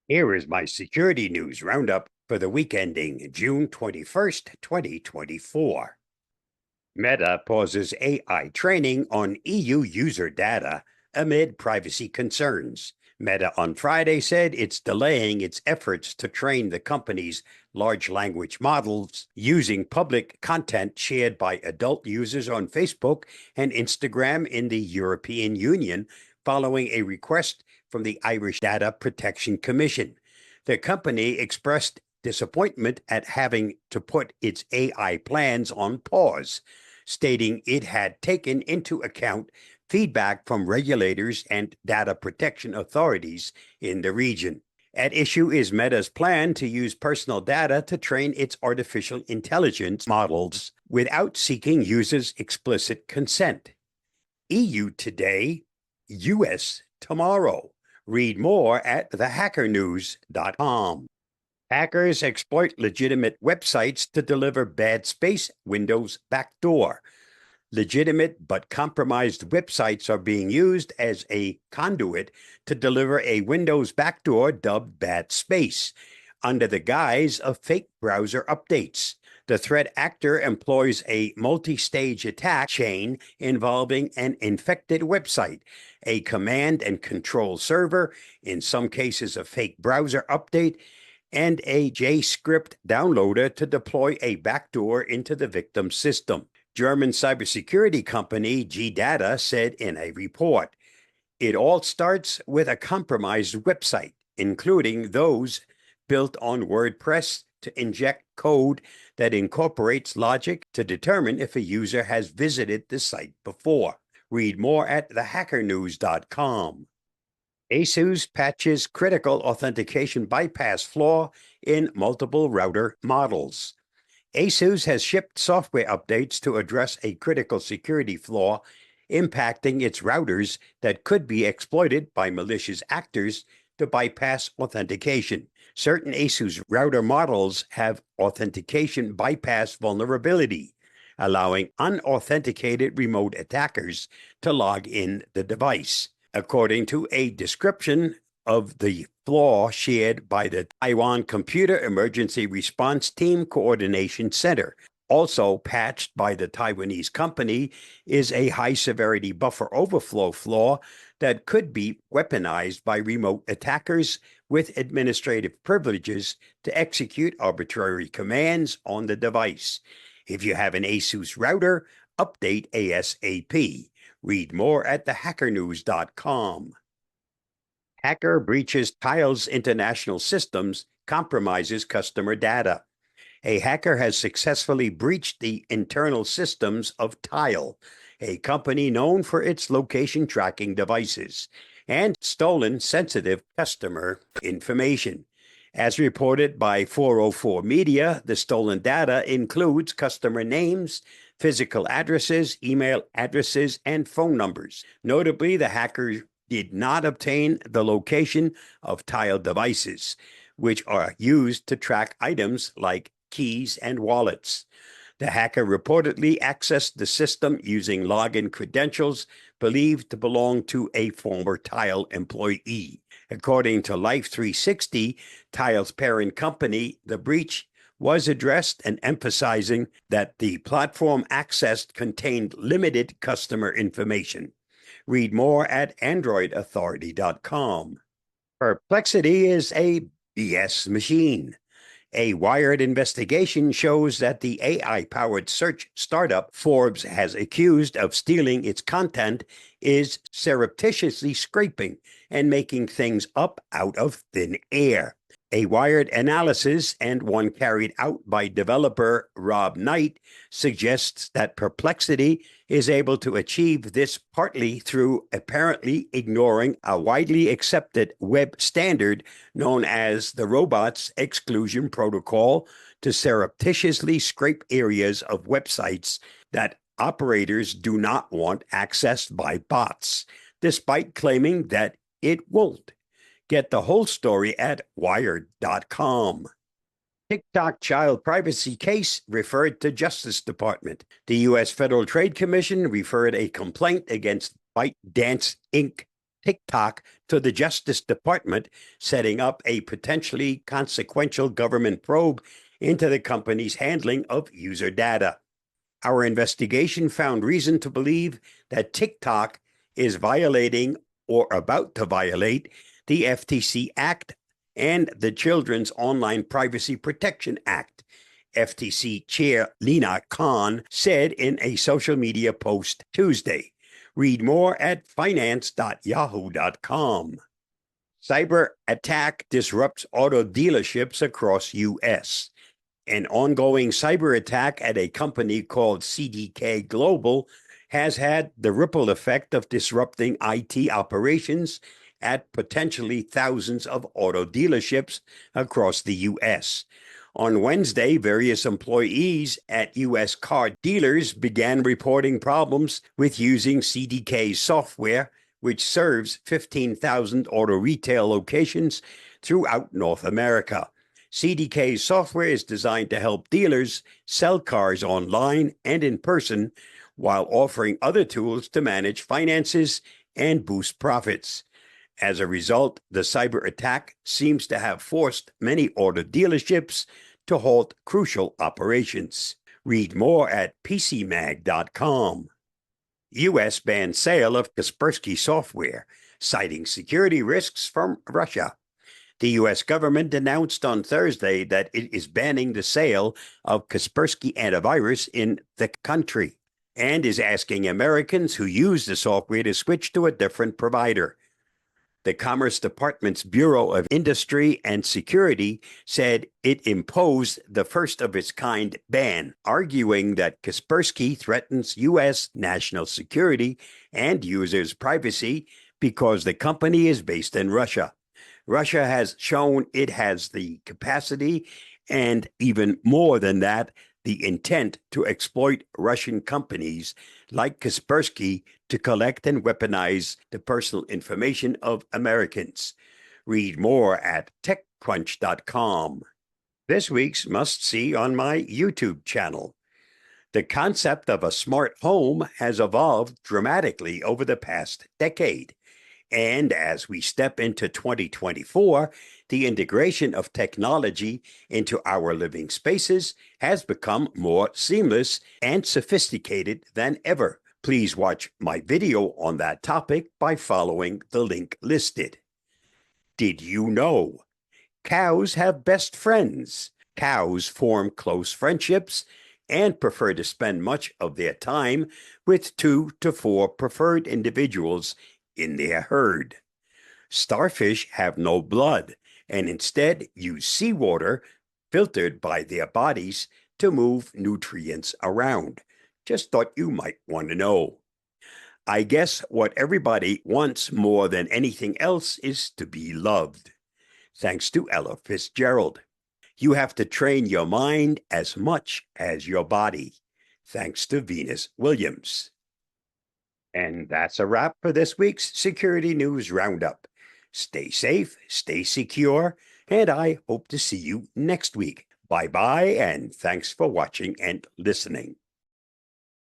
Here is my Security News Roundup for the week ending June 21st, 2024. Meta pauses AI training on EU user data amid privacy concerns. Meta on Friday said it's delaying its efforts to train the company's large language models using public content shared by adult users on Facebook and Instagram in the European Union, following a request from the Irish Data Protection Commission. The company expressed disappointment at having to put its AI plans on pause, stating it had taken into account feedback from regulators and data protection authorities in the region. At issue is Meta's plan to use personal data to train its artificial intelligence models without seeking users' explicit consent. EU today, US tomorrow. Read more at thehackernews.com. Hackers exploit legitimate websites to deliver bad space Windows backdoor. Legitimate but compromised websites are being used as a conduit to deliver a Windows backdoor dubbed bad space under the guise of fake browser updates. The threat actor employs a multi-stage attack chain involving an infected website, a command and control server, in some cases a fake browser update, and a JScript downloader to deploy a backdoor into the victim's system. German cybersecurity company G-Data said in a report, "It all starts with a compromised website, including those built on WordPress, to inject code that incorporates logic to determine if a user has visited the site before." Read more at thehackernews.com. ASUS patches critical authentication bypass flaw in multiple router models. ASUS has shipped software updates to address a critical security flaw impacting its routers that could be exploited by malicious actors to bypass authentication. Certain ASUS router models have authentication bypass vulnerability, allowing unauthenticated remote attackers to log in the device, according to a description of the flaw shared by the Taiwan Computer Emergency Response Team Coordination Center. Also patched by the Taiwanese company is a high-severity buffer overflow flaw that could be weaponized by remote attackers with administrative privileges to execute arbitrary commands on the device. If you have an ASUS router, update ASAP. Read more at thehackernews.com. Hacker breaches Tile's international systems, compromises customer data. A hacker has successfully breached the internal systems of Tile, a company known for its location tracking devices, and stolen sensitive customer information. As reported by 404 Media, the stolen data includes customer names, physical addresses, email addresses, and phone numbers. Notably, the hacker did not obtain the location of Tile devices, which are used to track items like keys and wallets. The hacker reportedly accessed the system using login credentials believed to belong to a former Tile employee. According to Life360, Tile's parent company, the breach was addressed and emphasizing that the platform accessed contained limited customer information. Read more at androidauthority.com. Perplexity is a BS machine. A Wired investigation shows that the AI-powered search startup Forbes has accused of stealing its content is surreptitiously scraping and making things up out of thin air. A Wired analysis, and one carried out by developer Rob Knight, suggests that Perplexity is able to achieve this partly through apparently ignoring a widely accepted web standard known as the Robots Exclusion Protocol to surreptitiously scrape areas of websites that operators do not want accessed by bots, despite claiming that it won't. Get the whole story at Wired.com. TikTok child privacy case referred to Justice Department. The U.S. Federal Trade Commission referred a complaint against ByteDance Inc. TikTok to the Justice Department, setting up a potentially consequential government probe into the company's handling of user data. Our investigation found reason to believe that TikTok is violating or about to violate the FTC Act and the Children's Online Privacy Protection Act, FTC Chair Lina Khan said in a social media post Tuesday. Read more at finance.yahoo.com. Cyber attack disrupts auto dealerships across U.S. An ongoing cyber attack at a company called CDK Global has had the ripple effect of disrupting IT operations at potentially thousands of auto dealerships across the U.S. On Wednesday, various employees at U.S. car dealers began reporting problems with using CDK's software, which serves 15,000 auto retail locations throughout North America. CDK's software is designed to help dealers sell cars online and in person while offering other tools to manage finances and boost profits. As a result, the cyber attack seems to have forced many auto dealerships to halt crucial operations. Read more at PCMag.com. U.S. bans sale of Kaspersky software, citing security risks from Russia. The U.S. government announced on Thursday that it is banning the sale of Kaspersky antivirus in the country and is asking Americans who use the software to switch to a different provider. The Commerce Department's Bureau of Industry and Security said it imposed the first of its kind ban, arguing that Kaspersky threatens U.S. national security and users' privacy because the company is based in Russia. Russia has shown it has the capacity and even more than that, the intent to exploit Russian companies like Kaspersky to collect and weaponize the personal information of Americans. Read more at TechCrunch.com. This week's must-see on my YouTube channel. The concept of a smart home has evolved dramatically over the past decade. And as we step into 2024, the integration of technology into our living spaces has become more seamless and sophisticated than ever. Please watch my video on that topic by following the link listed. Did you know? Cows have best friends. Cows form close friendships and prefer to spend much of their time with 2 to 4 preferred individuals in their herd. Starfish have no blood and instead use seawater filtered by their bodies to move nutrients around. Just thought you might want to know. I guess what everybody wants more than anything else is to be loved. Thanks to Ella Fitzgerald. You have to train your mind as much as your body. Thanks to Venus Williams. And that's a wrap for this week's Security News Roundup. Stay safe, stay secure, and I hope to see you next week. Bye-bye, and thanks for watching and listening.